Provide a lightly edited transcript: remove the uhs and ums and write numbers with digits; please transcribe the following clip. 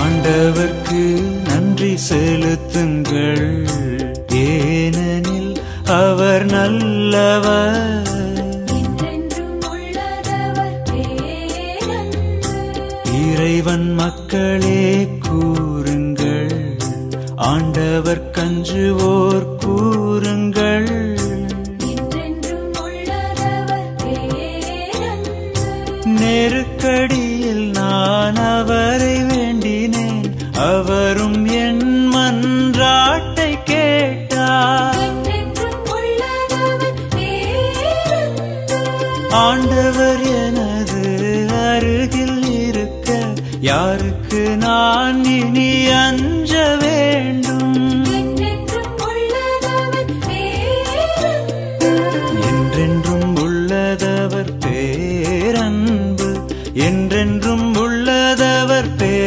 ஆண்டவர்க்கு நன்றி செலுத்துங்கள், ஏனெனில் அவர் நல்லவர். இறைவன் மக்களே கூறுங்கள், ஆண்டவர் கஞ்சுவோர் கூறுங்கள். நெருக்கடியில் நான் அவரை வேண்டினேன், அவரும் என் மன்றாட்டை கேட்டார். ஆண்டவர் எனது அருகில் இருக்க யாருக்கு நான் இனி அஞ்ச வேண்டும்? என்றென்றும் உள்ளதவர் பேரன்பு, என்றென்றும் உள்ளதவர் பேரன்பு.